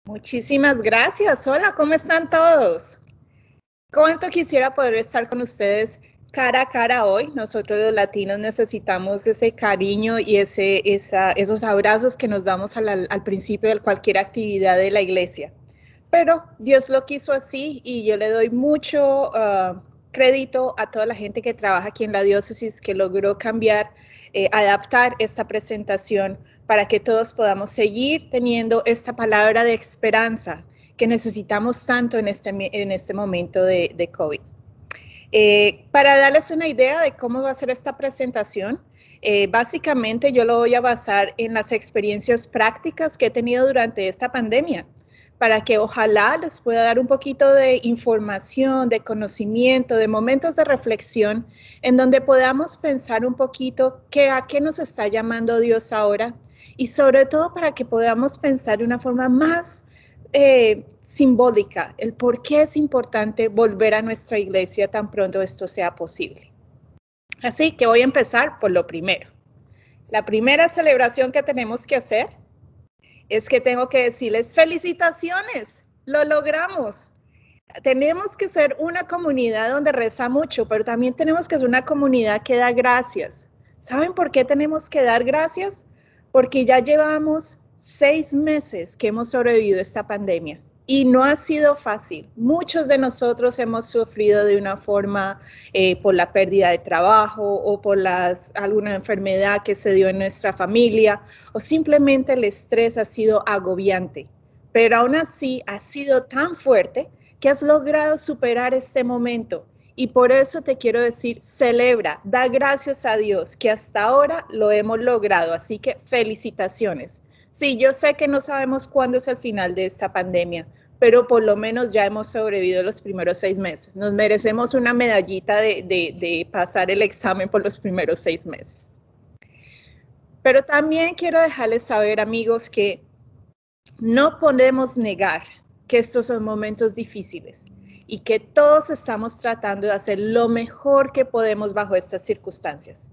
Muchísimas gracias. Hola, ¿cómo están todos? Cuánto quisiera poder estar con ustedes cara a cara hoy. Nosotros los latinos necesitamos ese cariño y esos abrazos que nos damos al principio de cualquier actividad de la iglesia. Pero Dios lo quiso así y yo le doy mucho crédito a toda la gente que trabaja aquí en la diócesis que logró cambiar, adaptar esta presentación para que todos podamos seguir teniendo esta palabra de esperanza que necesitamos tanto en este momento de COVID. Para darles una idea de cómo va a ser esta presentación, básicamente yo lo voy a basar en las experiencias prácticas que he tenido durante esta pandemia, para que ojalá les pueda dar un poquito de información, de conocimiento, de momentos de reflexión, en donde podamos pensar un poquito a qué nos está llamando Dios ahora, y sobre todo para que podamos pensar de una forma más simbólica, el por qué es importante volver a nuestra iglesia tan pronto esto sea posible. Así que voy a empezar por lo primero. La primera celebración que tenemos que hacer es que tengo que decirles felicitaciones, lo logramos. Tenemos que ser una comunidad donde reza mucho, pero también tenemos que ser una comunidad que da gracias. ¿Saben por qué tenemos que dar gracias? Porque ya llevamos 6 meses que hemos sobrevivido a esta pandemia y no ha sido fácil. Muchos de nosotros hemos sufrido de una forma por la pérdida de trabajo o por alguna enfermedad que se dio en nuestra familia o simplemente el estrés ha sido agobiante. Pero aún así ha sido tan fuerte que has logrado superar este momento. Y por eso te quiero decir, celebra, da gracias a Dios que hasta ahora lo hemos logrado. Así que felicitaciones. Sí, yo sé que no sabemos cuándo es el final de esta pandemia, pero por lo menos ya hemos sobrevivido los primeros 6 meses. Nos merecemos una medallita de pasar el examen por los primeros 6 meses. Pero también quiero dejarles saber, amigos, que no podemos negar que estos son momentos difíciles y que todos estamos tratando de hacer lo mejor que podemos bajo estas circunstancias.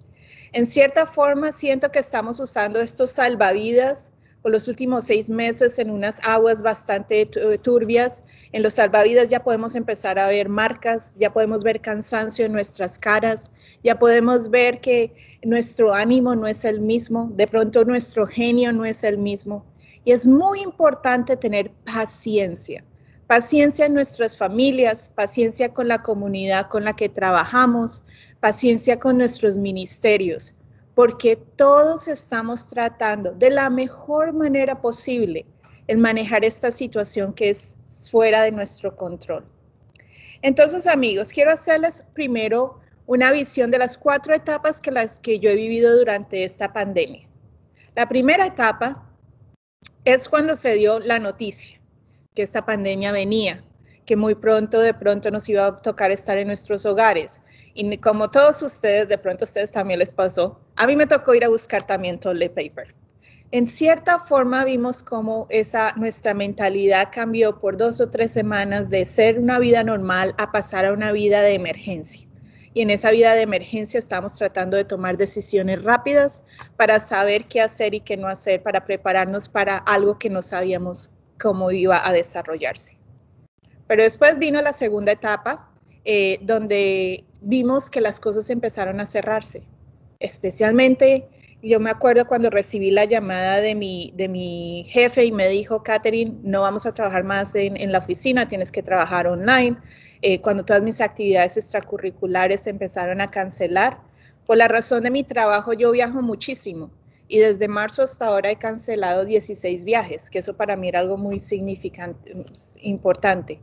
En cierta forma, siento que estamos usando estos salvavidas por los últimos 6 meses en unas aguas bastante turbias. En los salvavidas ya podemos empezar a ver marcas, ya podemos ver cansancio en nuestras caras, ya podemos ver que nuestro ánimo no es el mismo, de pronto nuestro genio no es el mismo. Y es muy importante tener paciencia. Paciencia en nuestras familias, paciencia con la comunidad con la que trabajamos, paciencia con nuestros ministerios, porque todos estamos tratando de la mejor manera posible el manejar esta situación que es fuera de nuestro control. Entonces, amigos, quiero hacerles primero una visión de las 4 etapas que yo he vivido durante esta pandemia. La primera etapa es cuando se dio la noticia que esta pandemia venía, que muy pronto de pronto nos iba a tocar estar en nuestros hogares. Y como todos ustedes, de pronto a ustedes también les pasó, a mí me tocó ir a buscar también toilet paper. En cierta forma vimos cómo nuestra mentalidad cambió por 2 o 3 semanas de ser una vida normal a pasar a una vida de emergencia. Y en esa vida de emergencia estamos tratando de tomar decisiones rápidas para saber qué hacer y qué no hacer, para prepararnos para algo que no sabíamos cómo iba a desarrollarse. Pero después vino la segunda etapa, donde vimos que las cosas empezaron a cerrarse. Especialmente, yo me acuerdo cuando recibí la llamada de mi jefe y me dijo, Catherine, no vamos a trabajar más en la oficina, tienes que trabajar online. Cuando todas mis actividades extracurriculares se empezaron a cancelar. Por la razón de mi trabajo, yo viajo muchísimo. Y desde marzo hasta ahora he cancelado 16 viajes, que eso para mí era algo muy significante, importante.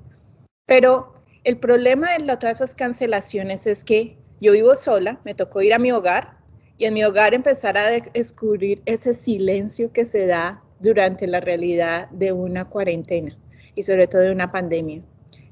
Pero el problema de todas esas cancelaciones es que yo vivo sola, me tocó ir a mi hogar y en mi hogar empezar a descubrir ese silencio que se da durante la realidad de una cuarentena y sobre todo de una pandemia.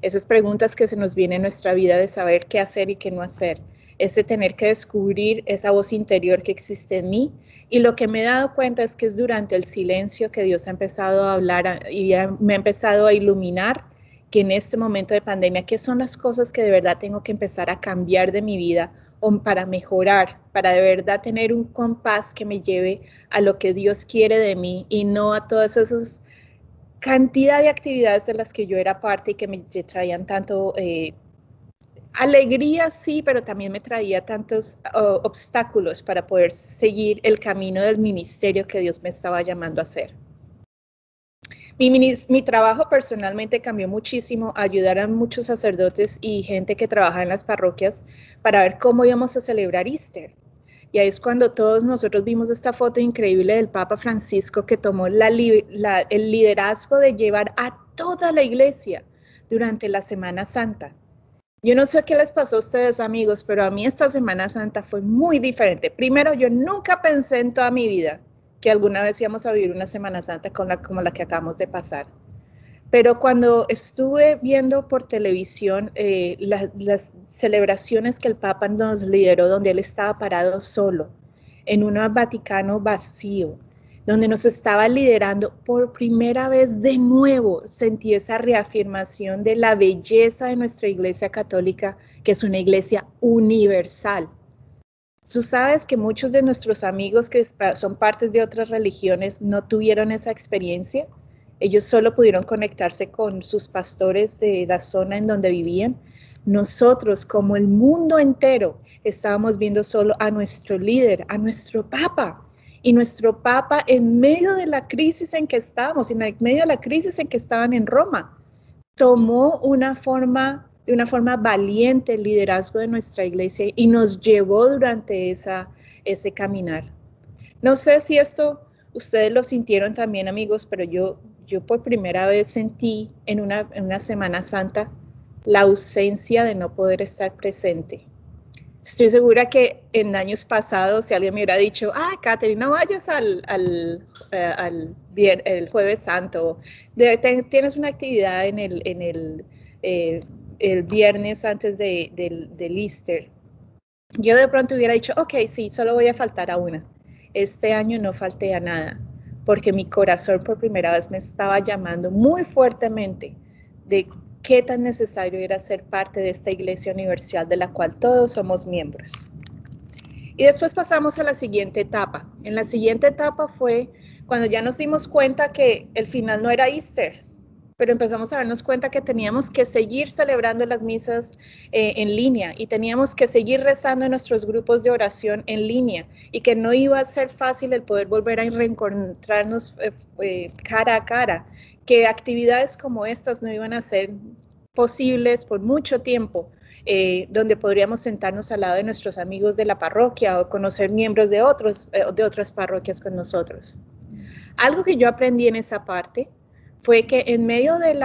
Esas preguntas que se nos vienen en nuestra vida de saber qué hacer y qué no hacer, ese tener que descubrir esa voz interior que existe en mí. Y lo que me he dado cuenta es que es durante el silencio que Dios ha empezado a hablar y me ha empezado a iluminar que en este momento de pandemia, qué son las cosas que de verdad tengo que empezar a cambiar de mi vida o para mejorar, para de verdad tener un compás que me lleve a lo que Dios quiere de mí y no a todos esos cantidad de actividades de las que yo era parte y que me traían tanto alegría, sí, pero también me traía tantos obstáculos para poder seguir el camino del ministerio que Dios me estaba llamando a hacer. Mi trabajo personalmente cambió muchísimo, ayudar a muchos sacerdotes y gente que trabaja en las parroquias para ver cómo íbamos a celebrar Easter. Y ahí es cuando todos nosotros vimos esta foto increíble del Papa Francisco que tomó el liderazgo de llevar a toda la iglesia durante la Semana Santa. Yo no sé qué les pasó a ustedes, amigos, pero a mí esta Semana Santa fue muy diferente. Primero, yo nunca pensé en toda mi vida que alguna vez íbamos a vivir una Semana Santa como la que acabamos de pasar. Pero cuando estuve viendo por televisión las celebraciones que el Papa nos lideró, donde él estaba parado solo, en un Vaticano vacío, donde nos estaba liderando por primera vez de nuevo, sentí esa reafirmación de la belleza de nuestra Iglesia Católica, que es una iglesia universal. Tú sabes que muchos de nuestros amigos que son partes de otras religiones no tuvieron esa experiencia. Ellos solo pudieron conectarse con sus pastores de la zona en donde vivían. Nosotros, como el mundo entero, estábamos viendo solo a nuestro líder, a nuestro Papa. Y nuestro Papa, en medio de la crisis en que estábamos, en medio de la crisis en que estaban en Roma, tomó de una forma valiente el liderazgo de nuestra iglesia y nos llevó durante ese caminar. No sé si esto ustedes lo sintieron también, amigos, pero yo por primera vez sentí en una Semana Santa la ausencia de no poder estar presente. Estoy segura que en años pasados, si alguien me hubiera dicho, Catherine, no vayas el Jueves Santo, tienes una actividad el viernes antes del Easter. Yo de pronto hubiera dicho, ok, sí, solo voy a faltar a una. Este año no falté a nada, porque mi corazón por primera vez me estaba llamando muy fuertemente de qué tan necesario era ser parte de esta iglesia universal de la cual todos somos miembros. Y después pasamos a la siguiente etapa. En la siguiente etapa fue cuando ya nos dimos cuenta que el final no era Easter, pero empezamos a darnos cuenta que teníamos que seguir celebrando las misas en línea y teníamos que seguir rezando en nuestros grupos de oración en línea y que no iba a ser fácil el poder volver a reencontrarnos cara a cara, que actividades como estas no iban a ser posibles por mucho tiempo, donde podríamos sentarnos al lado de nuestros amigos de la parroquia o conocer miembros de otras parroquias con nosotros. Algo que yo aprendí en esa parte fue que en medio de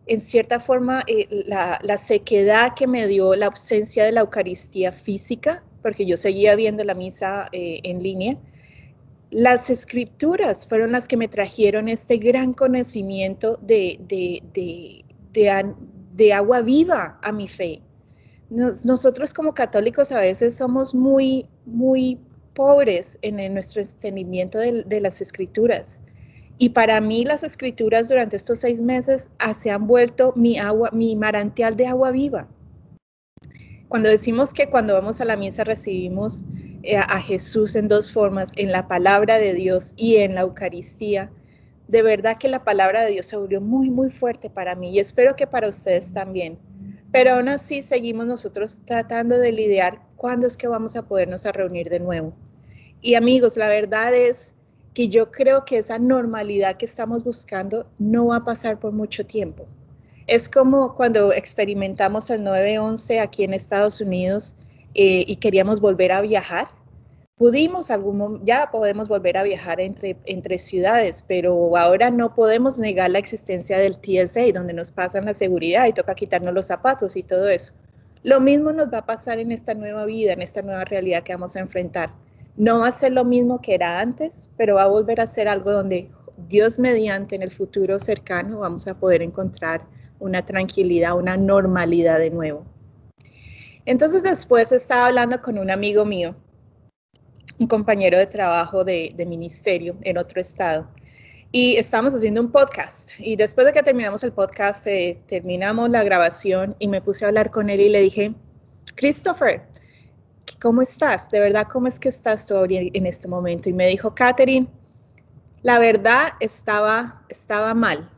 en cierta forma, la sequedad que me dio la ausencia de la Eucaristía física, porque yo seguía viendo la misa en línea, las Escrituras fueron las que me trajeron este gran conocimiento de agua viva a mi fe. Nosotros como católicos a veces somos muy pobres en nuestro entendimiento de las Escrituras. Y para mí las Escrituras durante estos 6 meses se han vuelto mi manantial de agua viva. Cuando decimos que cuando vamos a la misa recibimos a Jesús en dos formas, en la palabra de Dios y en la Eucaristía, de verdad que la palabra de Dios se volvió muy fuerte para mí y espero que para ustedes también. Pero aún así seguimos nosotros tratando de lidiar cuándo es que vamos a podernos reunir de nuevo. Y amigos, la verdad es que yo creo que esa normalidad que estamos buscando no va a pasar por mucho tiempo. Es como cuando experimentamos el 9/11 aquí en Estados Unidos y queríamos volver a viajar. Ya podemos volver a viajar entre ciudades, pero ahora no podemos negar la existencia del TSA, donde nos pasan la seguridad y toca quitarnos los zapatos y todo eso. Lo mismo nos va a pasar en esta nueva vida, en esta nueva realidad que vamos a enfrentar. No va a ser lo mismo que era antes, pero va a volver a ser algo donde Dios mediante en el futuro cercano vamos a poder encontrar una tranquilidad, una normalidad de nuevo. Entonces después estaba hablando con un amigo mío, un compañero de trabajo de ministerio en otro estado, y estábamos haciendo un podcast. Y después de que terminamos el podcast, terminamos la grabación y me puse a hablar con él y le dije, Christopher, ¿cómo estás? De verdad, ¿cómo es que estás tú en este momento? Y me dijo, Catherine, La verdad estaba mal,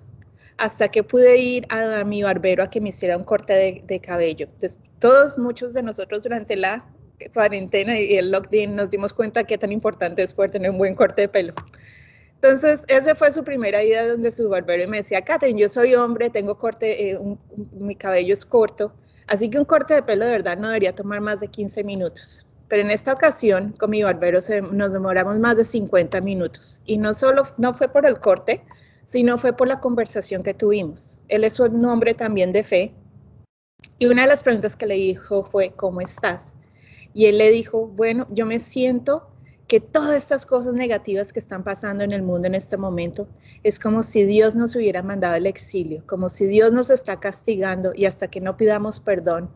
hasta que pude ir a mi barbero a que me hiciera un corte de cabello. Entonces, muchos de nosotros durante la cuarentena y el lockdown nos dimos cuenta que tan importante es poder tener un buen corte de pelo. Entonces, esa fue su primera ida donde su barbero y me decía, Catherine, yo soy hombre, tengo corte, mi cabello es corto, así que un corte de pelo de verdad no debería tomar más de 15 minutos. Pero en esta ocasión, con mi barbero nos demoramos más de 50 minutos. Y no fue por el corte, sino fue por la conversación que tuvimos. Él es un hombre también de fe. Y una de las preguntas que le dijo fue, ¿cómo estás? Y él le dijo, bueno, yo me siento que todas estas cosas negativas que están pasando en el mundo en este momento es como si Dios nos hubiera mandado el exilio, como si Dios nos está castigando y hasta que no pidamos perdón,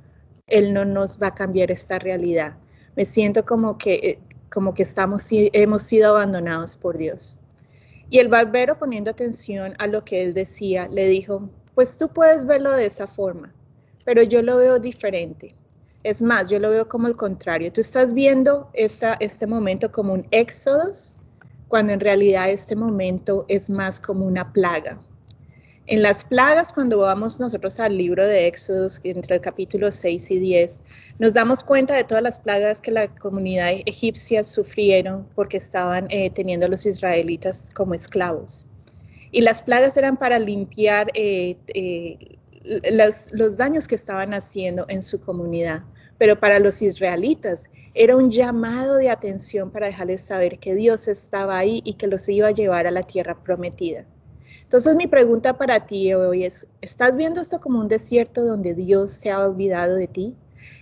Él no nos va a cambiar esta realidad. Me siento como que hemos sido abandonados por Dios. Y el barbero, poniendo atención a lo que él decía, le dijo, pues tú puedes verlo de esa forma, pero yo lo veo diferente. Es más, yo lo veo como el contrario. Tú estás viendo este momento como un éxodo, cuando en realidad este momento es más como una plaga. En las plagas, cuando vamos nosotros al libro de Éxodos, entre el capítulo 6 y 10, nos damos cuenta de todas las plagas que la comunidad egipcia sufrieron porque estaban teniendo a los israelitas como esclavos. Y las plagas eran para limpiar los daños que estaban haciendo en su comunidad. Pero para los israelitas era un llamado de atención para dejarles saber que Dios estaba ahí y que los iba a llevar a la tierra prometida. Entonces mi pregunta para ti hoy es, ¿estás viendo esto como un desierto donde Dios se ha olvidado de ti?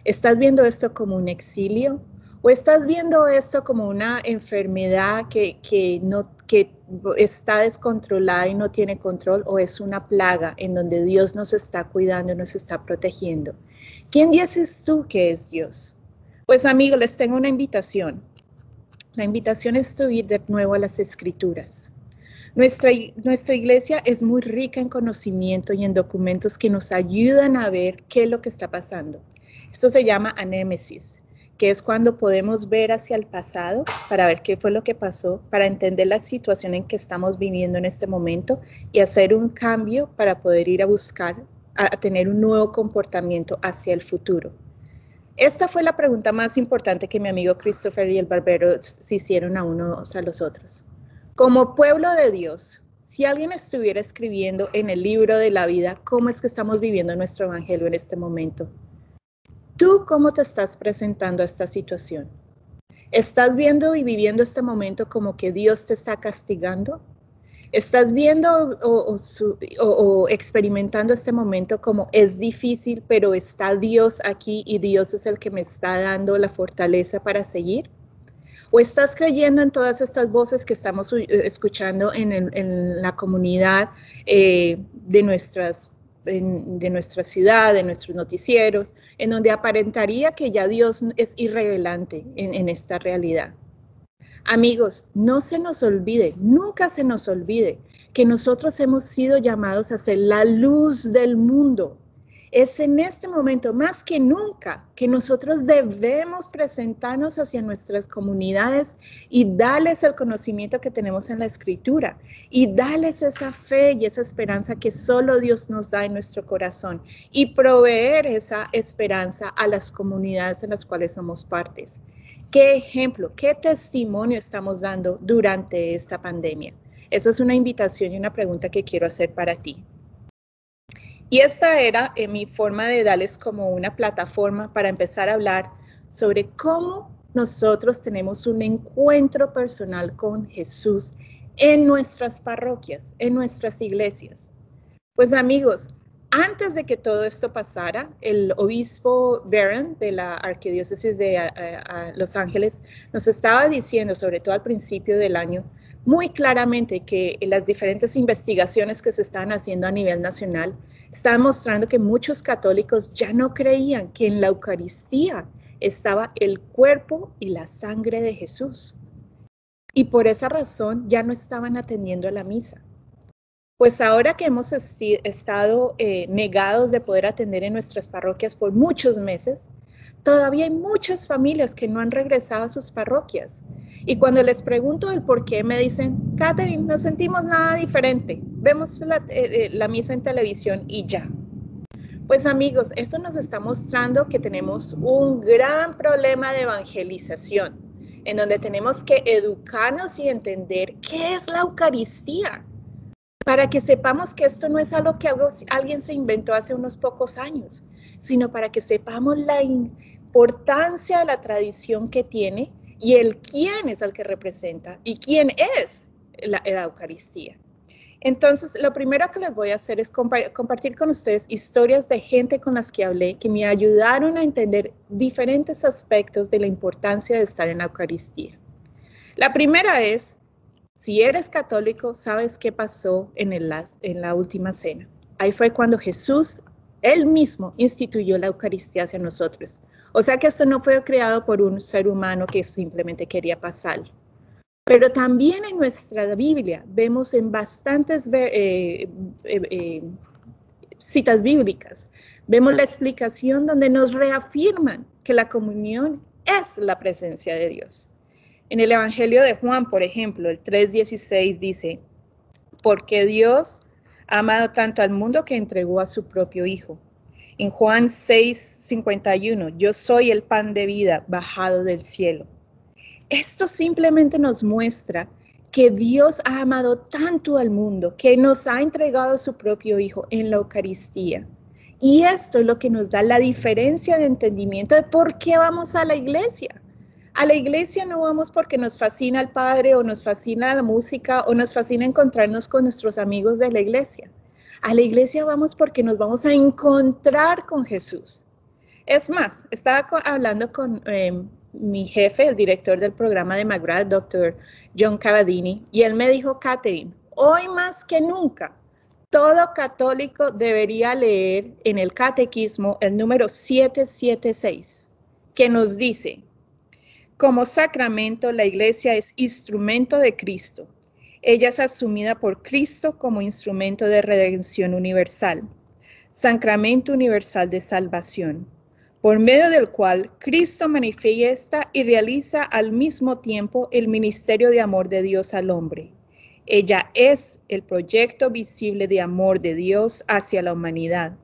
¿Estás viendo esto como un exilio? ¿O estás viendo esto como una enfermedad que está descontrolada y no tiene control? ¿O es una plaga en donde Dios nos está cuidando y nos está protegiendo? ¿Quién dices tú que es Dios? Pues amigos, les tengo una invitación. La invitación es subir de nuevo a las Escrituras. Nuestra iglesia es muy rica en conocimiento y en documentos que nos ayudan a ver qué es lo que está pasando. Esto se llama anémesis, que es cuando podemos ver hacia el pasado para ver qué fue lo que pasó, para entender la situación en que estamos viviendo en este momento y hacer un cambio para poder ir a buscar, a tener un nuevo comportamiento hacia el futuro. Esta fue la pregunta más importante que mi amigo Christopher y el barbero se hicieron a unos a los otros. Como pueblo de Dios, si alguien estuviera escribiendo en el libro de la vida cómo es que estamos viviendo nuestro evangelio en este momento, ¿tú cómo te estás presentando a esta situación? ¿Estás viendo y viviendo este momento como que Dios te está castigando? ¿Estás viendo o experimentando este momento como es difícil, pero está Dios aquí y Dios es el que me está dando la fortaleza para seguir? ¿O estás creyendo en todas estas voces que estamos escuchando en la comunidad de nuestra ciudad, de nuestros noticieros, en donde aparentaría que ya Dios es irrelevante en esta realidad? Amigos, no se nos olvide, nunca se nos olvide que nosotros hemos sido llamados a ser la luz del mundo. Es en este momento, más que nunca, que nosotros debemos presentarnos hacia nuestras comunidades y darles el conocimiento que tenemos en la Escritura y darles esa fe y esa esperanza que solo Dios nos da en nuestro corazón y proveer esa esperanza a las comunidades en las cuales somos partes. ¿Qué ejemplo, qué testimonio estamos dando durante esta pandemia? Esa es una invitación y una pregunta que quiero hacer para ti. Y esta era mi forma de darles como una plataforma para empezar a hablar sobre cómo nosotros tenemos un encuentro personal con Jesús en nuestras parroquias, en nuestras iglesias. Pues amigos, antes de que todo esto pasara, el obispo Barron de la Arquidiócesis de Los Ángeles nos estaba diciendo, sobre todo al principio del año, muy claramente que las diferentes investigaciones que se estaban haciendo a nivel nacional estaban mostrando que muchos católicos ya no creían que en la Eucaristía estaba el cuerpo y la sangre de Jesús. Y por esa razón ya no estaban atendiendo a la misa. Pues ahora que hemos estado negados de poder atender en nuestras parroquias por muchos meses, todavía hay muchas familias que no han regresado a sus parroquias. Y cuando les pregunto el por qué, me dicen, Catherine, no sentimos nada diferente. Vemos la misa en televisión y ya. Pues amigos, eso nos está mostrando que tenemos un gran problema de evangelización, en donde tenemos que educarnos y entender qué es la Eucaristía, para que sepamos que esto no es algo que alguien se inventó hace unos pocos años, sino para que sepamos la importancia de la tradición que tiene y el quién es el que representa y quién es la Eucaristía. Entonces, lo primero que les voy a hacer es compartir con ustedes historias de gente con las que hablé que me ayudaron a entender diferentes aspectos de la importancia de estar en la Eucaristía. La primera es, si eres católico, sabes qué pasó en la última cena. Ahí fue cuando Jesús, él mismo, instituyó la Eucaristía hacia nosotros. O sea que esto no fue creado por un ser humano que simplemente quería pasarlo. Pero también en nuestra Biblia vemos en bastantes citas bíblicas, vemos la explicación donde nos reafirman que la comunión es la presencia de Dios. En el Evangelio de Juan, por ejemplo, el 3:16 dice, porque Dios ha amado tanto al mundo que entregó a su propio Hijo. En Juan 6:51, yo soy el pan de vida bajado del cielo. Esto simplemente nos muestra que Dios ha amado tanto al mundo, que nos ha entregado a su propio Hijo en la Eucaristía. Y esto es lo que nos da la diferencia de entendimiento de por qué vamos a la iglesia. A la iglesia no vamos porque nos fascina el Padre o nos fascina la música o nos fascina encontrarnos con nuestros amigos de la iglesia. A la iglesia vamos porque nos vamos a encontrar con Jesús. Es más, estaba hablando con mi jefe, el director del programa de McGrath, Dr. John Cavadini, y él me dijo, Catherine, hoy más que nunca, todo católico debería leer en el catequismo el número 776, que nos dice, como sacramento, la iglesia es instrumento de Cristo. Ella es asumida por Cristo como instrumento de redención universal, sacramento universal de salvación, por medio del cual Cristo manifiesta y realiza al mismo tiempo el ministerio de amor de Dios al hombre. Ella es el proyecto visible de amor de Dios hacia la humanidad,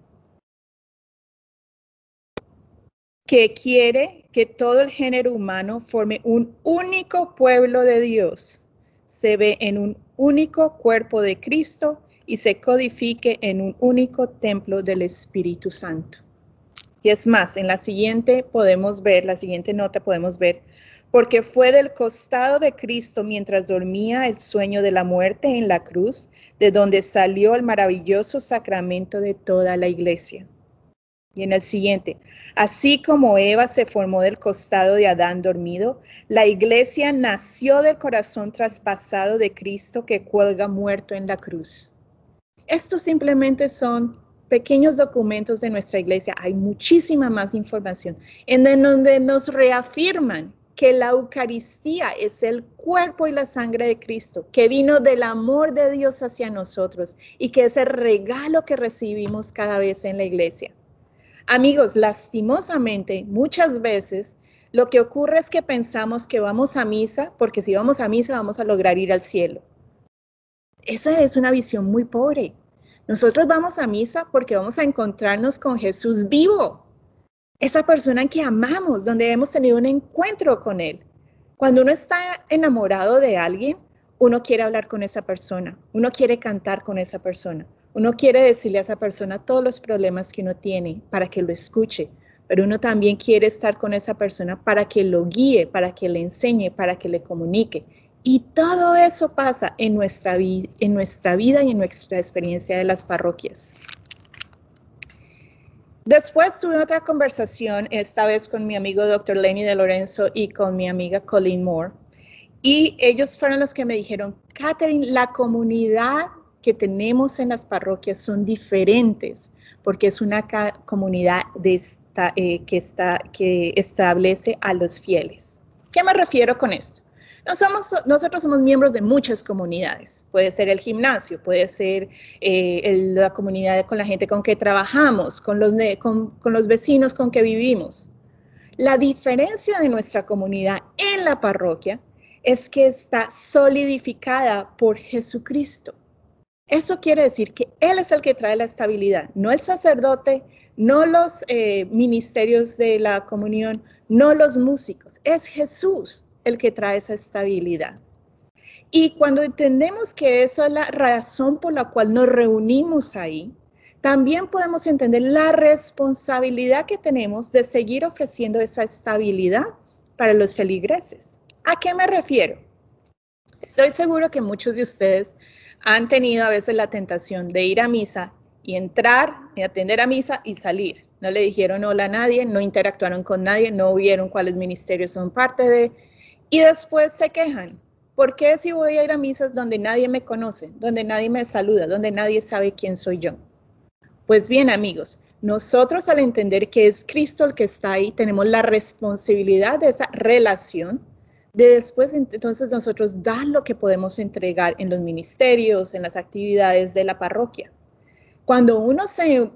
que quiere que todo el género humano forme un único pueblo de Dios, se ve en un único cuerpo de Cristo y se codifique en un único templo del Espíritu Santo. Y es más, en la siguiente nota podemos ver, porque fue del costado de Cristo mientras dormía el sueño de la muerte en la cruz, de donde salió el maravilloso sacramento de toda la iglesia. Y en el siguiente, así como Eva se formó del costado de Adán dormido, la iglesia nació del corazón traspasado de Cristo que cuelga muerto en la cruz. Estos simplemente son pequeños documentos de nuestra iglesia. Hay muchísima más información en donde nos reafirman que la Eucaristía es el cuerpo y la sangre de Cristo, que vino del amor de Dios hacia nosotros y que es el regalo que recibimos cada vez en la iglesia. Amigos, lastimosamente, muchas veces lo que ocurre es que pensamos que vamos a misa, porque si vamos a misa vamos a lograr ir al cielo. Esa es una visión muy pobre. Nosotros vamos a misa porque vamos a encontrarnos con Jesús vivo, esa persona que amamos, donde hemos tenido un encuentro con Él. Cuando uno está enamorado de alguien, uno quiere hablar con esa persona, uno quiere cantar con esa persona, uno quiere decirle a esa persona todos los problemas que uno tiene para que lo escuche, pero uno también quiere estar con esa persona para que lo guíe, para que le enseñe, para que le comunique. Y todo eso pasa en nuestra vida y en nuestra experiencia de las parroquias. Después tuve otra conversación, esta vez con mi amigo Dr. Lenny de Lorenzo y con mi amiga Colleen Moore. Y ellos fueron los que me dijeron, Catherine, la comunidad que tenemos en las parroquias son diferentes, porque es una comunidad que establece a los fieles. ¿Qué me refiero con esto? Nosotros somos miembros de muchas comunidades. Puede ser el gimnasio, puede ser la comunidad con la gente con que trabajamos, con los vecinos con que vivimos. La diferencia de nuestra comunidad en la parroquia es que está solidificada por Jesucristo. Eso quiere decir que Él es el que trae la estabilidad, no el sacerdote, no los ministerios de la comunión, no los músicos. Es Jesús el que trae esa estabilidad. Y cuando entendemos que esa es la razón por la cual nos reunimos ahí, también podemos entender la responsabilidad que tenemos de seguir ofreciendo esa estabilidad para los feligreses. ¿A qué me refiero? Estoy seguro que muchos de ustedes han tenido a veces la tentación de ir a misa y entrar y atender a misa y salir. No le dijeron hola a nadie, no interactuaron con nadie, no vieron cuáles ministerios son parte de, y después se quejan. ¿Por qué si voy a ir a misas donde nadie me conoce, donde nadie me saluda, donde nadie sabe quién soy yo? Pues bien, amigos, nosotros al entender que es Cristo el que está ahí, tenemos la responsabilidad de esa relación, de después entonces nosotros dar lo que podemos entregar en los ministerios, en las actividades de la parroquia. Cuando uno se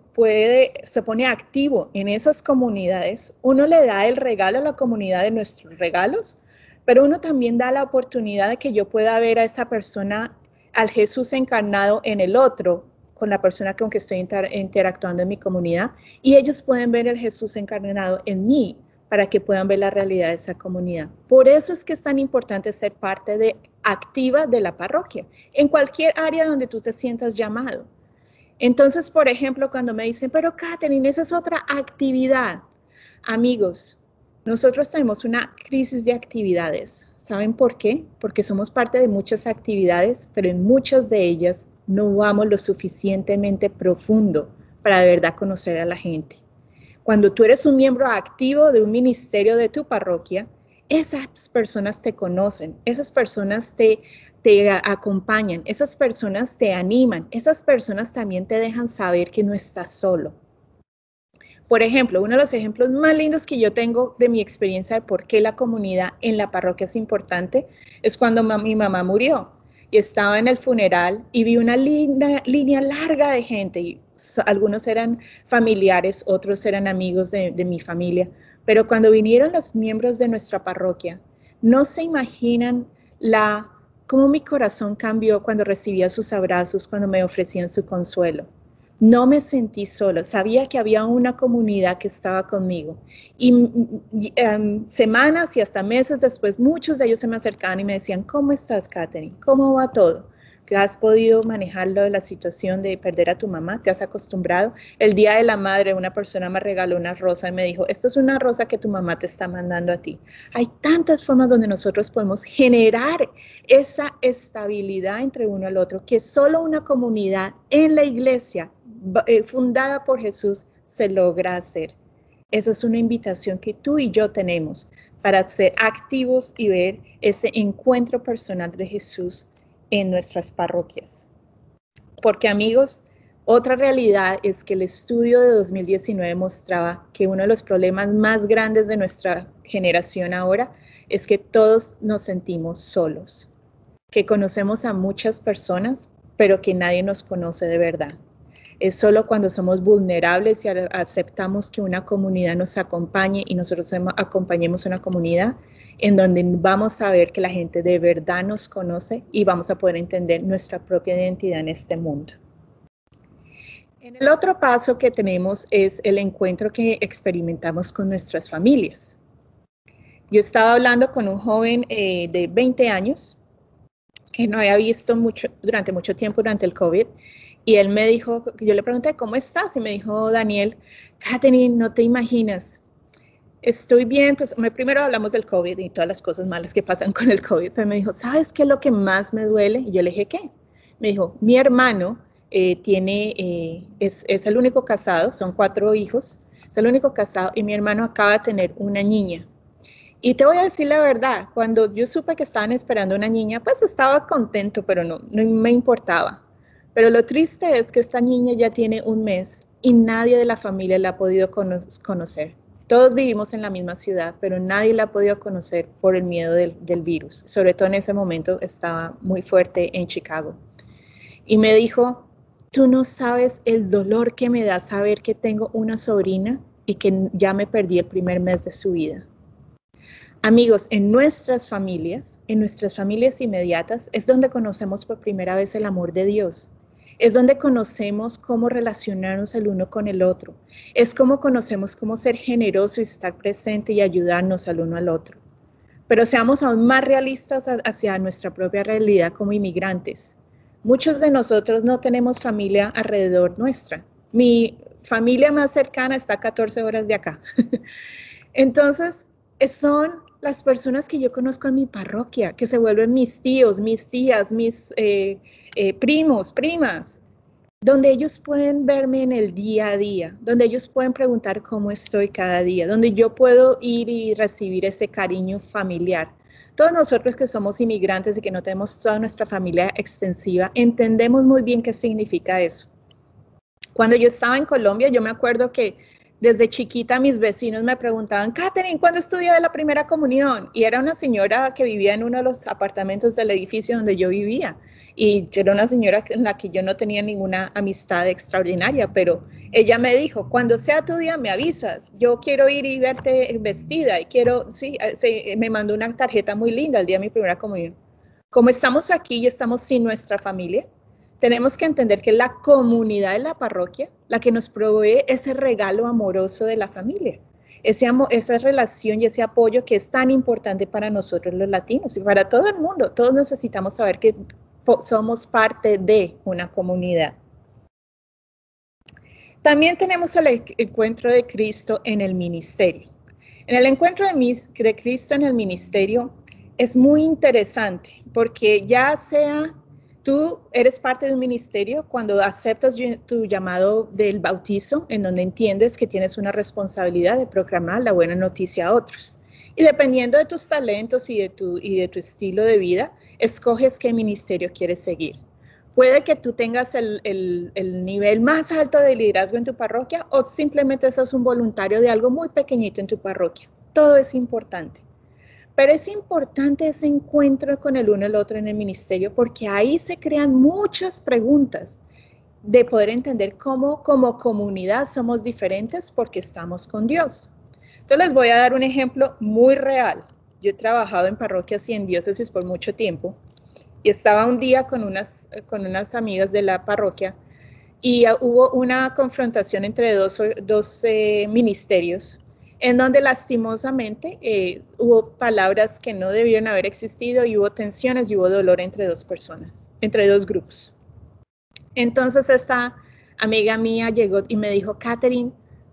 pone activo en esas comunidades, uno le da el regalo a la comunidad de nuestros regalos, pero uno también da la oportunidad de que yo pueda ver a esa persona, al Jesús encarnado en el otro, con la persona con que estoy interactuando en mi comunidad, y ellos pueden ver el Jesús encarnado en mí, para que puedan ver la realidad de esa comunidad. Por eso es que es tan importante ser parte activa de la parroquia, en cualquier área donde tú te sientas llamado. Entonces, por ejemplo, cuando me dicen, pero Katherine, esa es otra actividad. Amigos, nosotros tenemos una crisis de actividades. ¿Saben por qué? Porque somos parte de muchas actividades, pero en muchas de ellas no vamos lo suficientemente profundo para de verdad conocer a la gente. Cuando tú eres un miembro activo de un ministerio de tu parroquia, esas personas te conocen, esas personas te acompañan, esas personas te animan, esas personas también te dejan saber que no estás solo. Por ejemplo, uno de los ejemplos más lindos que yo tengo de mi experiencia de por qué la comunidad en la parroquia es importante es cuando mi mamá murió y estaba en el funeral y vi una línea larga de gente. Y algunos eran familiares, otros eran amigos de mi familia. Pero cuando vinieron los miembros de nuestra parroquia, no se imaginan cómo mi corazón cambió cuando recibía sus abrazos, cuando me ofrecían su consuelo. No me sentí sola, sabía que había una comunidad que estaba conmigo. Y semanas y hasta meses después, muchos de ellos se me acercaban y me decían, ¿cómo estás, Katherine? ¿Cómo va todo? ¿Has podido manejarlo de la situación de perder a tu mamá? ¿Te has acostumbrado? El Día de la Madre, una persona me regaló una rosa y me dijo, esta es una rosa que tu mamá te está mandando a ti. Hay tantas formas donde nosotros podemos generar esa estabilidad entre uno al otro, que solo una comunidad en la iglesia fundada por Jesús se logra hacer. Esa es una invitación que tú y yo tenemos para ser activos y ver ese encuentro personal de Jesús en nuestras parroquias. Porque, amigos, otra realidad es que el estudio de 2019 mostraba que uno de los problemas más grandes de nuestra generación ahora es que todos nos sentimos solos, que conocemos a muchas personas, pero que nadie nos conoce de verdad. Es solo cuando somos vulnerables y aceptamos que una comunidad nos acompañe y nosotros acompañemos a una comunidad en donde vamos a ver que la gente de verdad nos conoce y vamos a poder entender nuestra propia identidad en este mundo. En el otro paso que tenemos es el encuentro que experimentamos con nuestras familias. Yo estaba hablando con un joven de 20 años que no había visto durante mucho tiempo durante el COVID. Y él me dijo, yo le pregunté, ¿cómo estás? Y me dijo, Daniel, Katherine, no te imaginas, estoy bien. Pues primero hablamos del COVID y todas las cosas malas que pasan con el COVID. Pero me dijo, ¿sabes qué es lo que más me duele? Y yo le dije, ¿qué? Me dijo, mi hermano es el único casado, son 4 hijos, es el único casado y mi hermano acaba de tener una niña. Y te voy a decir la verdad, cuando yo supe que estaban esperando una niña, pues estaba contento, pero no me importaba. Pero lo triste es que esta niña ya tiene 1 mes y nadie de la familia la ha podido conocer. Todos vivimos en la misma ciudad, pero nadie la ha podido conocer por el miedo del virus. Sobre todo en ese momento estaba muy fuerte en Chicago. Y me dijo, tú no sabes el dolor que me da saber que tengo una sobrina y que ya me perdí el primer mes de su vida. Amigos, en nuestras familias inmediatas, es donde conocemos por primera vez el amor de Dios. Es donde conocemos cómo relacionarnos el uno con el otro. Es como conocemos cómo ser generoso y estar presente y ayudarnos al uno al otro. Pero seamos aún más realistas hacia nuestra propia realidad como inmigrantes. Muchos de nosotros no tenemos familia alrededor nuestra. Mi familia más cercana está a 14 horas de acá. Entonces, son las personas que yo conozco en mi parroquia, que se vuelven mis tíos, mis tías, mis primos, primas, donde ellos pueden verme en el día a día, donde ellos pueden preguntar cómo estoy cada día, donde yo puedo ir y recibir ese cariño familiar. Todos nosotros que somos inmigrantes y que no tenemos toda nuestra familia extensiva, entendemos muy bien qué significa eso. Cuando yo estaba en Colombia, yo me acuerdo que desde chiquita mis vecinos me preguntaban, Katherine, ¿cuándo estudió la primera comunión? Y era una señora que vivía en uno de los apartamentos del edificio donde yo vivía. Y era una señora en la que yo no tenía ninguna amistad extraordinaria, pero ella me dijo, cuando sea tu día me avisas, yo quiero ir y verte vestida y quiero, sí, me mandó una tarjeta muy linda el día de mi primera comunión. Como estamos aquí y estamos sin nuestra familia, tenemos que entender que es la comunidad de la parroquia la que nos provee ese regalo amoroso de la familia, esa relación y ese apoyo que es tan importante para nosotros los latinos y para todo el mundo. Todos necesitamos saber que somos parte de una comunidad. También tenemos el encuentro de Cristo en el ministerio. En el encuentro de Cristo en el ministerio es muy interesante porque ya sea tú eres parte de un ministerio cuando aceptas tu llamado del bautizo, en donde entiendes que tienes una responsabilidad de proclamar la buena noticia a otros. Y dependiendo de tus talentos y de tu estilo de vida, escoges qué ministerio quieres seguir. Puede que tú tengas el nivel más alto de liderazgo en tu parroquia o simplemente seas un voluntario de algo muy pequeñito en tu parroquia. Todo es importante. Pero es importante ese encuentro con el uno y el otro en el ministerio porque ahí se crean muchas preguntas de poder entender cómo como comunidad somos diferentes porque estamos con Dios. Entonces les voy a dar un ejemplo muy real. Yo he trabajado en parroquias y en diócesis por mucho tiempo y estaba un día con unas amigas de la parroquia y hubo una confrontación entre dos ministerios en donde lastimosamente hubo palabras que no debieron haber existido y hubo tensiones y hubo dolor entre dos personas, entre dos grupos. Entonces esta amiga mía llegó y me dijo, Katherine,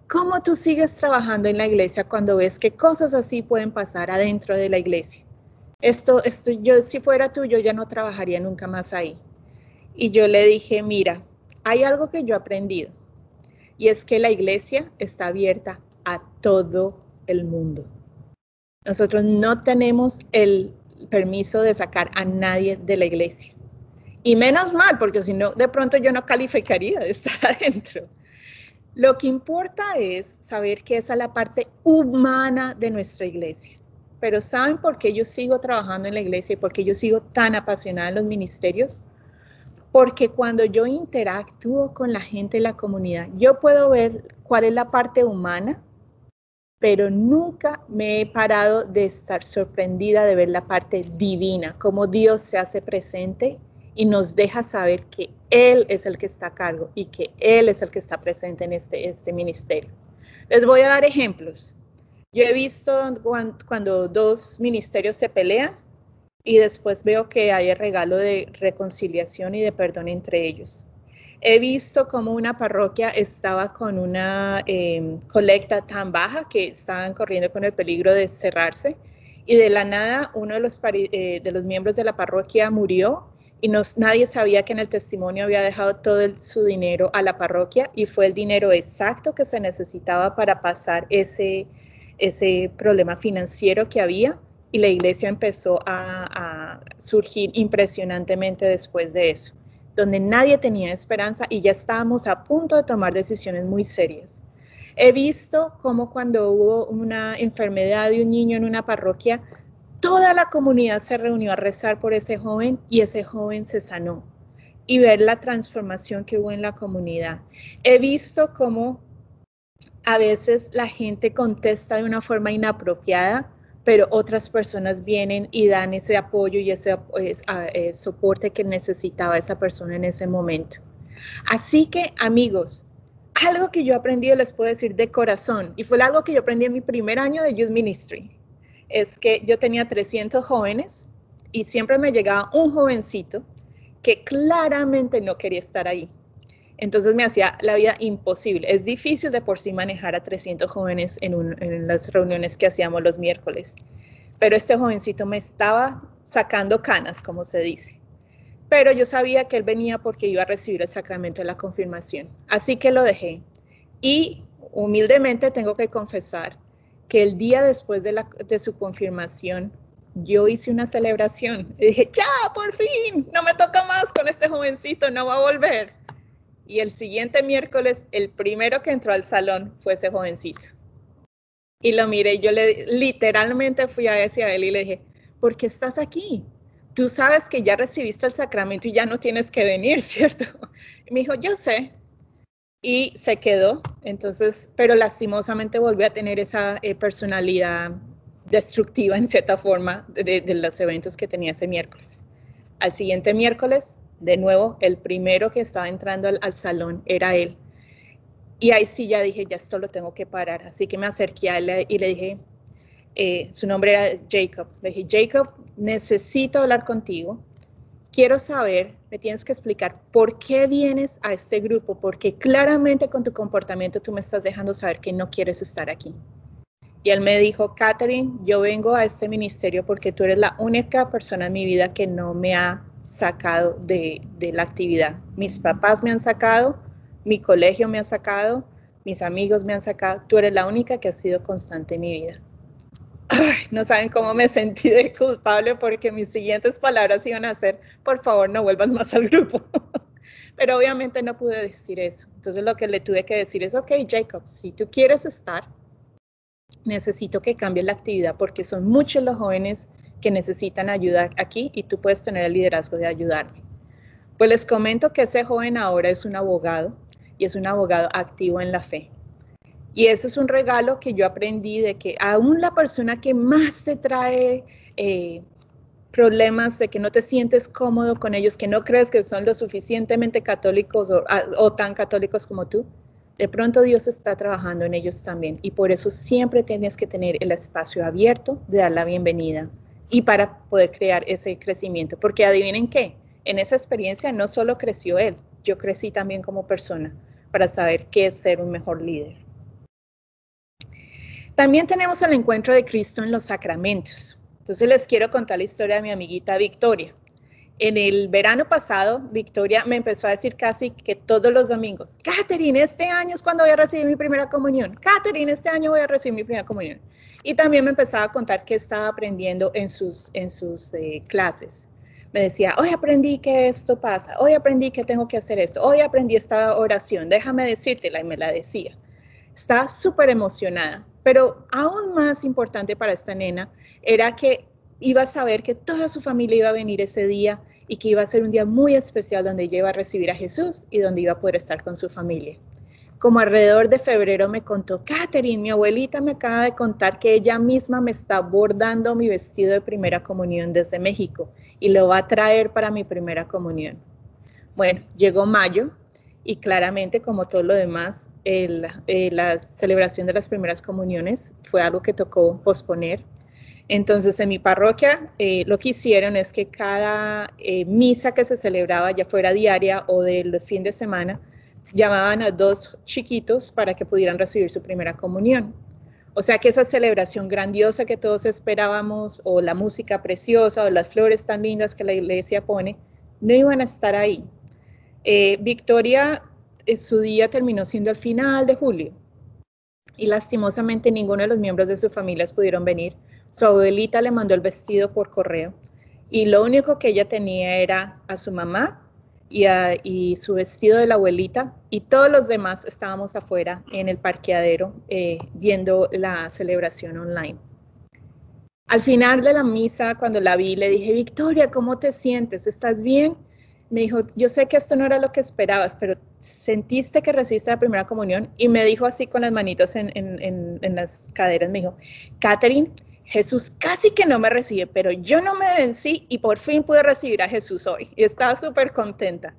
¿cómo tú sigues trabajando en la iglesia cuando ves que cosas así pueden pasar adentro de la iglesia? Yo si fuera tú, yo ya no trabajaría nunca más ahí. Y yo le dije, mira, hay algo que yo he aprendido y es que la iglesia está abierta a todo el mundo. Nosotros no tenemos el permiso de sacar a nadie de la iglesia. Y menos mal, porque si no, de pronto yo no calificaría de estar adentro. Lo que importa es saber que esa es la parte humana de nuestra iglesia. Pero ¿saben por qué yo sigo trabajando en la iglesia y por qué yo sigo tan apasionada en los ministerios? Porque cuando yo interactúo con la gente de la comunidad, yo puedo ver cuál es la parte humana, pero nunca me he parado de estar sorprendida de ver la parte divina, cómo Dios se hace presente y nos deja saber que Él es el que está a cargo y que Él es el que está presente en este ministerio. Les voy a dar ejemplos. Yo he visto cuando dos ministerios se pelean, y después veo que hay el regalo de reconciliación y de perdón entre ellos. He visto como una parroquia estaba con una colecta tan baja que estaban corriendo con el peligro de cerrarse y de la nada uno de los miembros de la parroquia murió y nadie sabía que en el testimonio había dejado todo su dinero a la parroquia y fue el dinero exacto que se necesitaba para pasar ese problema financiero que había. Y la iglesia empezó a surgir impresionantemente después de eso, donde nadie tenía esperanza y ya estábamos a punto de tomar decisiones muy serias. He visto cómo cuando hubo una enfermedad de un niño en una parroquia, toda la comunidad se reunió a rezar por ese joven y ese joven se sanó. Y ver la transformación que hubo en la comunidad. He visto cómo a veces la gente contesta de una forma inapropiada pero otras personas vienen y dan ese apoyo y ese soporte que necesitaba esa persona en ese momento. Así que, amigos, algo que yo aprendí, les puedo decir de corazón, y fue algo que yo aprendí en mi primer año de Youth Ministry, es que yo tenía 300 jóvenes y siempre me llegaba un jovencito que claramente no quería estar ahí. Entonces me hacía la vida imposible. Es difícil de por sí manejar a 300 jóvenes en las reuniones que hacíamos los miércoles. Pero este jovencito me estaba sacando canas, como se dice. Pero yo sabía que él venía porque iba a recibir el sacramento de la confirmación. Así que lo dejé. Y humildemente tengo que confesar que el día después de su confirmación, yo hice una celebración. Y dije, ya, por fin, no me toca más con este jovencito, no va a volver. Y el siguiente miércoles, el primero que entró al salón fue ese jovencito. Y lo miré, yo literalmente fui hacia él y le dije, ¿por qué estás aquí? Tú sabes que ya recibiste el sacramento y ya no tienes que venir, ¿cierto? Y me dijo, yo sé. Y se quedó, entonces, pero lastimosamente volvió a tener esa personalidad destructiva en cierta forma de los eventos que tenía ese miércoles. Al siguiente miércoles, de nuevo, el primero que estaba entrando al salón era él. Y ahí sí ya dije, ya esto lo tengo que parar. Así que me acerqué a él y le dije, su nombre era Jacob. Le dije, Jacob, necesito hablar contigo. Quiero saber, me tienes que explicar por qué vienes a este grupo, porque claramente con tu comportamiento tú me estás dejando saber que no quieres estar aquí. Y él me dijo, Catherine, yo vengo a este ministerio porque tú eres la única persona en mi vida que no me ha sacado de la actividad. Mis papás me han sacado, mi colegio me ha sacado, mis amigos me han sacado, tú eres la única que ha sido constante en mi vida. Ay, no saben cómo me sentí de culpable porque mis siguientes palabras iban a ser, por favor, no vuelvas más al grupo. Pero obviamente no pude decir eso. Entonces lo que le tuve que decir es, ok, Jacob, si tú quieres estar, necesito que cambie la actividad porque son muchos los jóvenes que necesitan ayuda aquí y tú puedes tener el liderazgo de ayudarme. Pues les comento que ese joven ahora es un abogado y es un abogado activo en la fe. Y eso es un regalo que yo aprendí de que aún la persona que más te trae problemas, de que no te sientes cómodo con ellos, que no crees que son lo suficientemente católicos o tan católicos como tú, de pronto Dios está trabajando en ellos también. Y por eso siempre tienes que tener el espacio abierto de dar la bienvenida y para poder crear ese crecimiento. Porque adivinen qué, en esa experiencia no solo creció él, yo crecí también como persona para saber qué es ser un mejor líder. También tenemos el encuentro de Cristo en los sacramentos. Entonces les quiero contar la historia de mi amiguita Victoria. En el verano pasado, Victoria me empezó a decir casi que todos los domingos, Catherine, este año es cuando voy a recibir mi primera comunión. Catherine, este año voy a recibir mi primera comunión. Y también me empezaba a contar qué estaba aprendiendo en sus clases. Me decía, hoy aprendí que esto pasa, hoy aprendí que tengo que hacer esto, hoy aprendí esta oración, déjame decírtela, y me la decía. Estaba súper emocionada, pero aún más importante para esta nena era que iba a saber que toda su familia iba a venir ese día y que iba a ser un día muy especial donde ella iba a recibir a Jesús y donde iba a poder estar con su familia. Como alrededor de febrero me contó, Catherine, mi abuelita me acaba de contar que ella misma me está bordando mi vestido de primera comunión desde México y lo va a traer para mi primera comunión. Bueno, llegó mayo y claramente, como todo lo demás, la celebración de las primeras comuniones fue algo que tocó posponer. Entonces, en mi parroquia, lo que hicieron es que cada misa que se celebraba, ya fuera diaria o del fin de semana, llamaban a 2 chiquitos para que pudieran recibir su primera comunión. O sea que esa celebración grandiosa que todos esperábamos, o la música preciosa, o las flores tan lindas que la iglesia pone, no iban a estar ahí. Victoria, su día terminó siendo al final de julio y lastimosamente ninguno de los miembros de su familia pudieron venir. Su abuelita le mandó el vestido por correo y lo único que ella tenía era a su mamá y su vestido de la abuelita, y todos los demás estábamos afuera en el parqueadero viendo la celebración online. Al final de la misa, cuando la vi, le dije, Victoria, ¿cómo te sientes? ¿Estás bien? Me dijo, yo sé que esto no era lo que esperabas, pero ¿sentiste que recibiste la primera comunión? Y me dijo así con las manitas en las caderas, me dijo, Catherine, Jesús casi que no me recibe, pero yo no me vencí y por fin pude recibir a Jesús hoy. Y estaba súper contenta.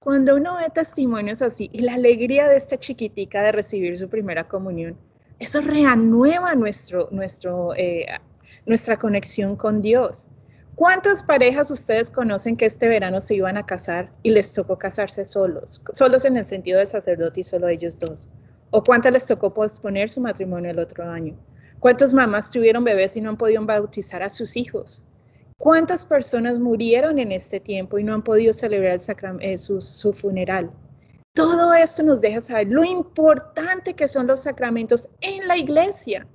Cuando uno ve testimonios así y la alegría de esta chiquitica de recibir su primera comunión, eso reanueva nuestra conexión con Dios. ¿Cuántas parejas ustedes conocen que este verano se iban a casar y les tocó casarse solos? Solos en el sentido del sacerdote y solo ellos dos. ¿O cuántas les tocó posponer su matrimonio el otro año? ¿Cuántas mamás tuvieron bebés y no han podido bautizar a sus hijos? ¿Cuántas personas murieron en este tiempo y no han podido celebrar su funeral? Todo esto nos deja saber lo importante que son los sacramentos en la iglesia.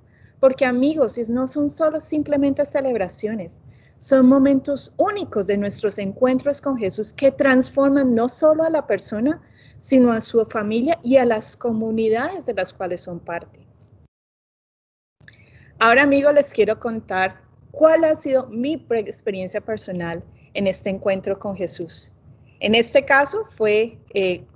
Porque amigos, no son solo simplemente celebraciones, son momentos únicos de nuestros encuentros con Jesús que transforman no solo a la persona, sino a su familia y a las comunidades de las cuales son parte. Ahora, amigos, les quiero contar cuál ha sido mi experiencia personal en este encuentro con Jesús. En este caso fue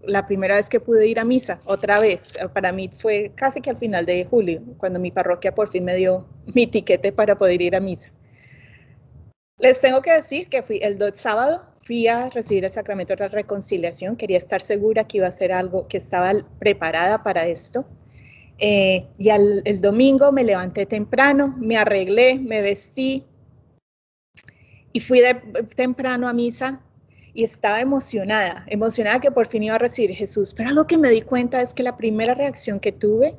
la primera vez que pude ir a misa, otra vez. Para mí fue casi que al final de julio, cuando mi parroquia por fin me dio mi tiquete para poder ir a misa. Les tengo que decir que el sábado fui a recibir el sacramento de la reconciliación. Quería estar segura que iba a ser algo, que estaba preparada para esto. Y el domingo me levanté temprano, me arreglé, me vestí y fui temprano a misa y estaba emocionada que por fin iba a recibir a Jesús. Pero algo que me di cuenta es que la primera reacción que tuve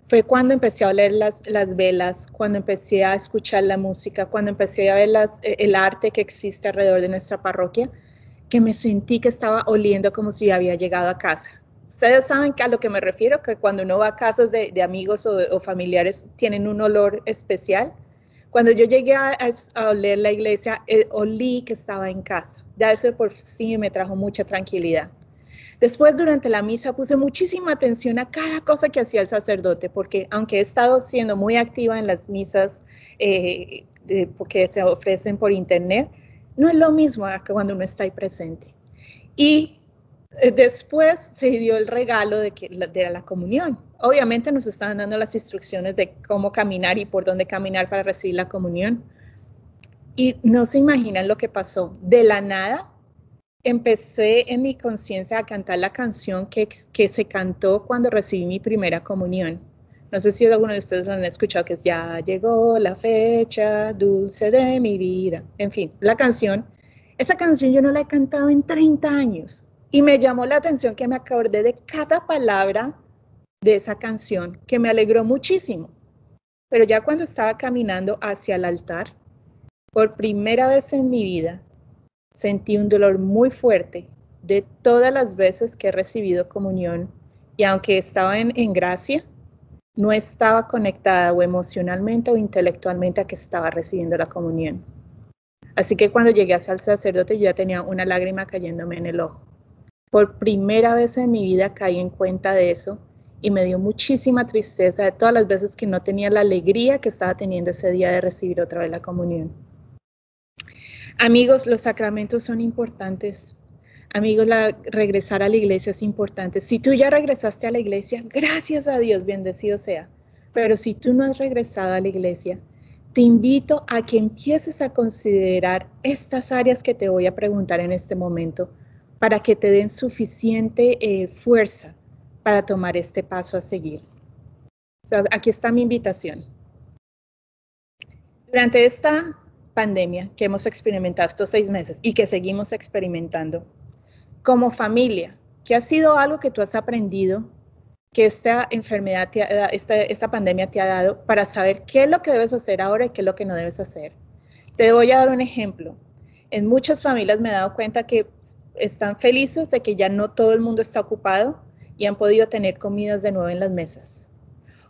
fue cuando empecé a oler las velas, cuando empecé a escuchar la música, cuando empecé a ver el arte que existe alrededor de nuestra parroquia, que me sentí que estaba oliendo como si había llegado a casa. Ustedes saben a lo que me refiero, que cuando uno va a casas de amigos o familiares tienen un olor especial. Cuando yo llegué a oler la iglesia, olí que estaba en casa. Ya eso por sí me trajo mucha tranquilidad. Después, durante la misa, puse muchísima atención a cada cosa que hacía el sacerdote, porque aunque he estado siendo muy activa en las misas que se ofrecen por internet, no es lo mismo que cuando uno está ahí presente. Y después se dio el regalo de la comunión. Obviamente nos estaban dando las instrucciones de cómo caminar y por dónde caminar para recibir la comunión. Y no se imaginan lo que pasó. De la nada, empecé en mi conciencia a cantar la canción que se cantó cuando recibí mi primera comunión. No sé si alguno de ustedes lo han escuchado, que es "Ya llegó la fecha dulce de mi vida". En fin, la canción. Esa canción yo no la he cantado en 30 años. Y me llamó la atención que me acordé de cada palabra de esa canción, que me alegró muchísimo. Pero ya cuando estaba caminando hacia el altar, por primera vez en mi vida, sentí un dolor muy fuerte de todas las veces que he recibido comunión. Y aunque estaba en gracia, no estaba conectada o emocionalmente o intelectualmente a que estaba recibiendo la comunión. Así que cuando llegué hacia el sacerdote, yo ya tenía una lágrima cayéndome en el ojo. Por primera vez en mi vida caí en cuenta de eso y me dio muchísima tristeza de todas las veces que no tenía la alegría que estaba teniendo ese día de recibir otra vez la comunión. Amigos, los sacramentos son importantes. Amigos, regresar a la iglesia es importante. Si tú ya regresaste a la iglesia, gracias a Dios, bendecido sea. Pero si tú no has regresado a la iglesia, te invito a que empieces a considerar estas áreas que te voy a preguntar en este momento para que te den suficiente fuerza para tomar este paso a seguir. Aquí está mi invitación. Durante esta pandemia que hemos experimentado estos 6 meses y que seguimos experimentando, como familia, ¿qué ha sido algo que tú has aprendido que esta enfermedad, esta pandemia te ha dado para saber qué es lo que debes hacer ahora y qué es lo que no debes hacer? Te voy a dar un ejemplo. En muchas familias me he dado cuenta que están felices de que ya no todo el mundo está ocupado y han podido tener comidas de nuevo en las mesas.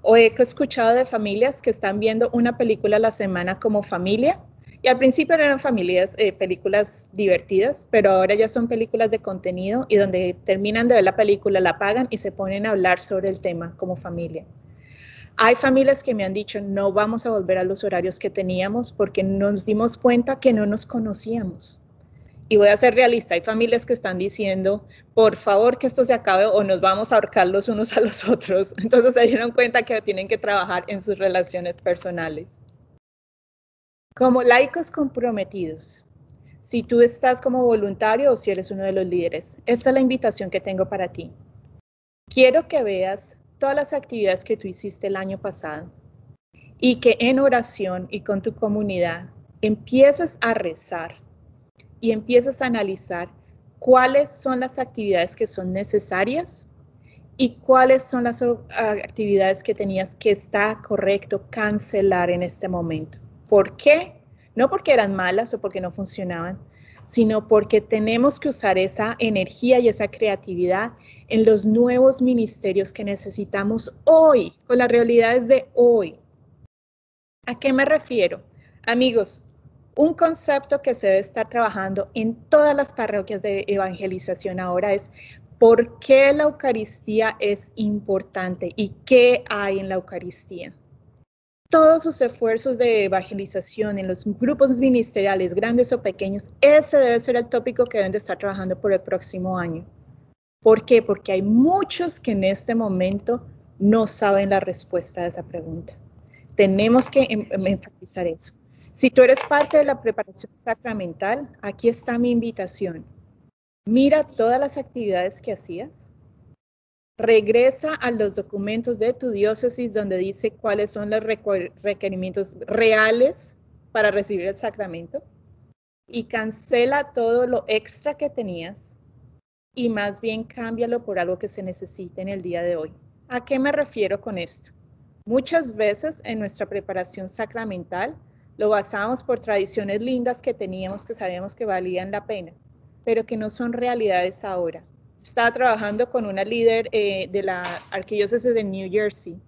O he escuchado de familias que están viendo una película a la semana como familia, y al principio eran películas divertidas, pero ahora ya son películas de contenido y donde terminan de ver la película, la apagan y se ponen a hablar sobre el tema como familia. Hay familias que me han dicho, no vamos a volver a los horarios que teníamos porque nos dimos cuenta que no nos conocíamos. Y voy a ser realista, hay familias que están diciendo, por favor que esto se acabe o nos vamos a ahorcar los unos a los otros. Entonces se dieron cuenta que tienen que trabajar en sus relaciones personales. Como laicos comprometidos, si tú estás como voluntario o si eres uno de los líderes, esta es la invitación que tengo para ti. Quiero que veas todas las actividades que tú hiciste el año pasado y que en oración y con tu comunidad empieces a rezar y empieces a analizar cuáles son las actividades que son necesarias y cuáles son las actividades que tenías que está correcto cancelar en este momento. ¿Por qué? No porque eran malas o porque no funcionaban, sino porque tenemos que usar esa energía y esa creatividad en los nuevos ministerios que necesitamos hoy, con las realidades de hoy. ¿A qué me refiero? Amigos, un concepto que se debe estar trabajando en todas las parroquias de evangelización ahora es por qué la Eucaristía es importante y qué hay en la Eucaristía. Todos sus esfuerzos de evangelización en los grupos ministeriales, grandes o pequeños, ese debe ser el tópico que deben de estar trabajando por el próximo año. ¿Por qué? Porque hay muchos que en este momento no saben la respuesta a esa pregunta. Tenemos que enfatizar eso. Si tú eres parte de la preparación sacramental, aquí está mi invitación. Mira todas las actividades que hacías. Regresa a los documentos de tu diócesis donde dice cuáles son los requerimientos reales para recibir el sacramento y cancela todo lo extra que tenías y más bien cámbialo por algo que se necesite en el día de hoy. ¿A qué me refiero con esto? Muchas veces en nuestra preparación sacramental lo basamos por tradiciones lindas que teníamos que sabíamos que valían la pena, pero que no son realidades ahora. Estaba trabajando con una líder de la arquidiócesis de New Jersey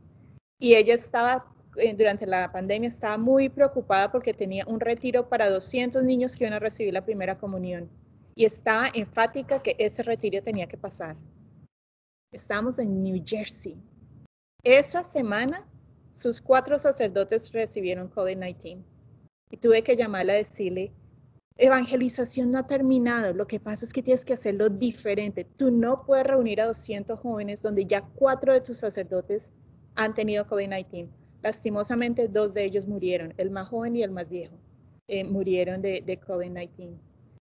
y ella estaba, durante la pandemia, estaba muy preocupada porque tenía un retiro para 200 niños que iban a recibir la primera comunión y estaba enfática que ese retiro tenía que pasar. Estamos en New Jersey. Esa semana, sus 4 sacerdotes recibieron COVID-19 y tuve que llamarla a decirle, evangelización no ha terminado, lo que pasa es que tienes que hacerlo diferente. Tú no puedes reunir a 200 jóvenes donde ya 4 de tus sacerdotes han tenido COVID-19. Lastimosamente, 2 de ellos murieron, el más joven y el más viejo, murieron de COVID-19.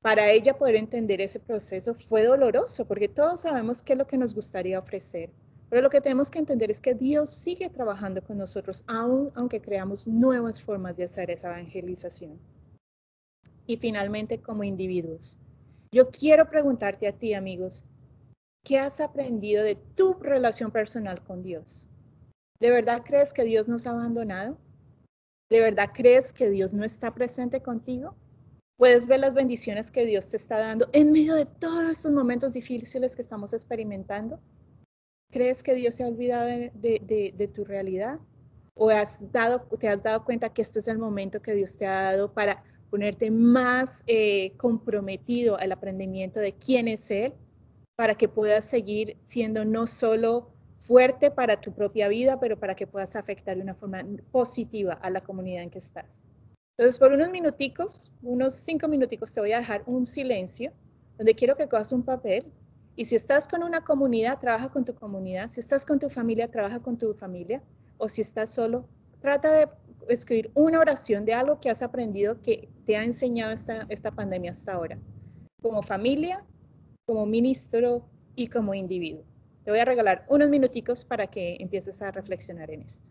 Para ella poder entender ese proceso fue doloroso, porque todos sabemos qué es lo que nos gustaría ofrecer. Pero lo que tenemos que entender es que Dios sigue trabajando con nosotros, aun aunque creamos nuevas formas de hacer esa evangelización. Y finalmente, como individuos, yo quiero preguntarte a ti, amigos, ¿qué has aprendido de tu relación personal con Dios? ¿De verdad crees que Dios nos ha abandonado? ¿De verdad crees que Dios no está presente contigo? ¿Puedes ver las bendiciones que Dios te está dando en medio de todos estos momentos difíciles que estamos experimentando? ¿Crees que Dios se ha olvidado de tu realidad? ¿O te has dado cuenta que este es el momento que Dios te ha dado para ponerte más comprometido al aprendimiento de quién es Él, para que puedas seguir siendo no solo fuerte para tu propia vida, pero para que puedas afectar de una forma positiva a la comunidad en que estás? Entonces, por unos minuticos, unos 5 minuticos, te voy a dejar un silencio donde quiero que cojas un papel y si estás con una comunidad, trabaja con tu comunidad. Si estás con tu familia, trabaja con tu familia. O si estás solo, trata de escribir una oración de algo que has aprendido que te ha enseñado esta pandemia hasta ahora, como familia, como ministro y como individuo. Te voy a regalar unos minuticos para que empieces a reflexionar en esto.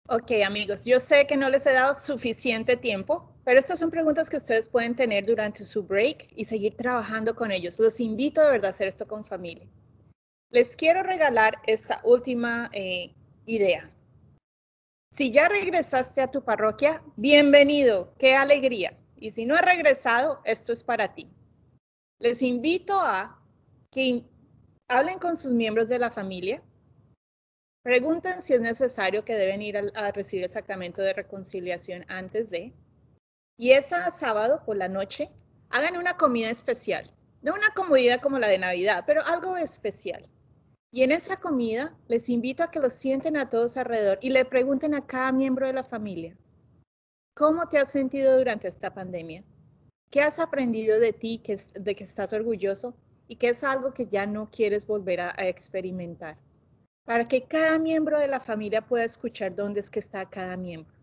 Ok, amigos, yo sé que no les he dado suficiente tiempo, pero estas son preguntas que ustedes pueden tener durante su break y seguir trabajando con ellos. Los invito de verdad a hacer esto con familia. Les quiero regalar esta última idea. Si ya regresaste a tu parroquia, bienvenido, qué alegría. Y si no has regresado, esto es para ti. Les invito a que hablen con sus miembros de la familia. Pregunten si es necesario que deben ir a recibir el sacramento de reconciliación antes de. Y ese sábado por la noche, hagan una comida especial. No una comida como la de Navidad, pero algo especial. Y en esa comida les invito a que los sienten a todos alrededor y le pregunten a cada miembro de la familia, ¿cómo te has sentido durante esta pandemia? ¿Qué has aprendido de ti de que estás orgulloso y qué es algo que ya no quieres volver a experimentar? Para que cada miembro de la familia pueda escuchar dónde es que está cada miembro.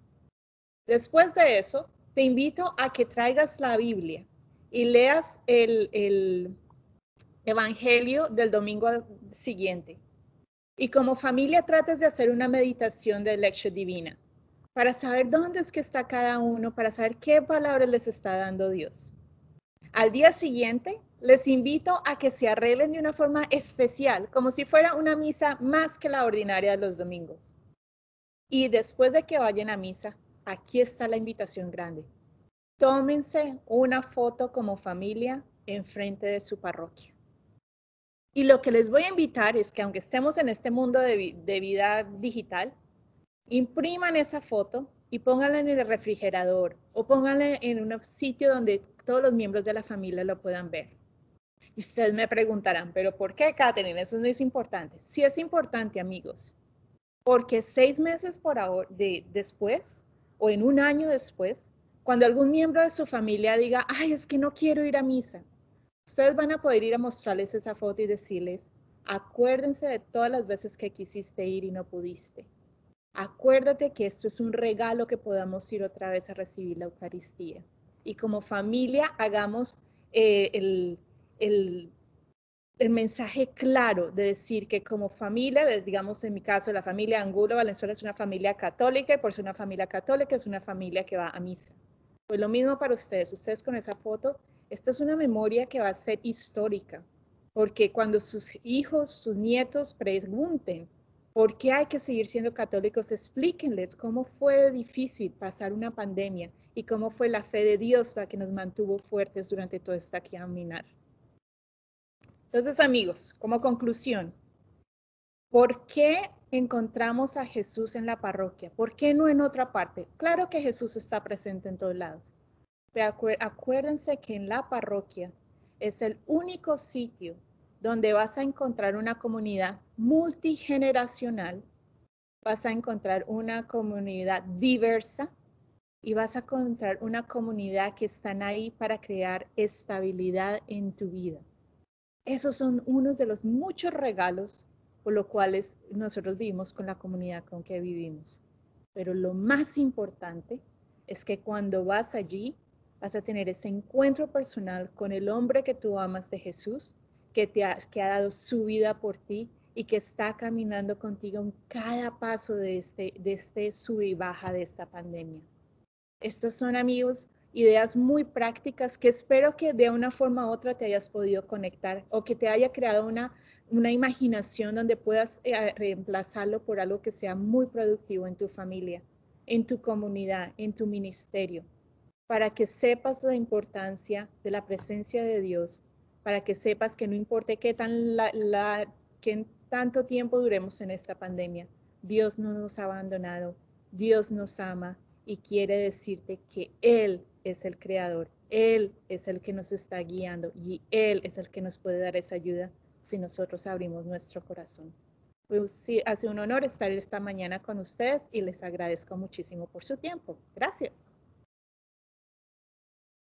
Después de eso, te invito a que traigas la Biblia y leas el Evangelio del domingo siguiente. Y como familia trates de hacer una meditación de lección divina para saber dónde es que está cada uno, para saber qué palabras les está dando Dios. Al día siguiente, les invito a que se arreglen de una forma especial, como si fuera una misa más que la ordinaria de los domingos. Y después de que vayan a misa, aquí está la invitación grande. Tómense una foto como familia enfrente de su parroquia. Y lo que les voy a invitar es que aunque estemos en este mundo de vida digital, impriman esa foto y pónganla en el refrigerador o pónganla en un sitio donde todos los miembros de la familia lo puedan ver. Y ustedes me preguntarán, ¿pero por qué, Katherine? Eso no es importante. Sí es importante, amigos, porque 6 meses después o en un año después, cuando algún miembro de su familia diga, ay, es que no quiero ir a misa, ustedes van a poder ir a mostrarles esa foto y decirles, acuérdense de todas las veces que quisiste ir y no pudiste. Acuérdate que esto es un regalo que podamos ir otra vez a recibir la Eucaristía. Y como familia hagamos el, el el mensaje claro de decir que como familia, digamos en mi caso, la familia Angulo Valenzuela es una familia católica y por ser una familia católica es una familia que va a misa. Pues lo mismo para ustedes con esa foto, esta es una memoria que va a ser histórica, porque cuando sus hijos, sus nietos pregunten por qué hay que seguir siendo católicos, explíquenles cómo fue difícil pasar una pandemia y cómo fue la fe de Dios la que nos mantuvo fuertes durante todo este caminar. Entonces, amigos, como conclusión, ¿por qué encontramos a Jesús en la parroquia? ¿Por qué no en otra parte? Claro que Jesús está presente en todos lados, pero acuérdense que en la parroquia es el único sitio donde vas a encontrar una comunidad multigeneracional, vas a encontrar una comunidad diversa y vas a encontrar una comunidad que están ahí para crear estabilidad en tu vida. Esos son unos de los muchos regalos por los cuales nosotros vivimos con la comunidad con que vivimos. Pero lo más importante es que cuando vas allí, vas a tener ese encuentro personal con el hombre que tú amas de Jesús, que ha dado su vida por ti y que está caminando contigo en cada paso de este sub y baja de esta pandemia. Estos son, amigos, ideas muy prácticas que espero que de una forma u otra te hayas podido conectar o que te haya creado una imaginación donde puedas reemplazarlo por algo que sea muy productivo en tu familia, en tu comunidad, en tu ministerio, para que sepas la importancia de la presencia de Dios, para que sepas que no importa qué tanto tiempo duremos en esta pandemia, Dios no nos ha abandonado, Dios nos ama y quiere decirte que Él es el creador, Él es el que nos está guiando y Él es el que nos puede dar esa ayuda si nosotros abrimos nuestro corazón. Pues sí, hace un honor estar esta mañana con ustedes y les agradezco muchísimo por su tiempo. Gracias.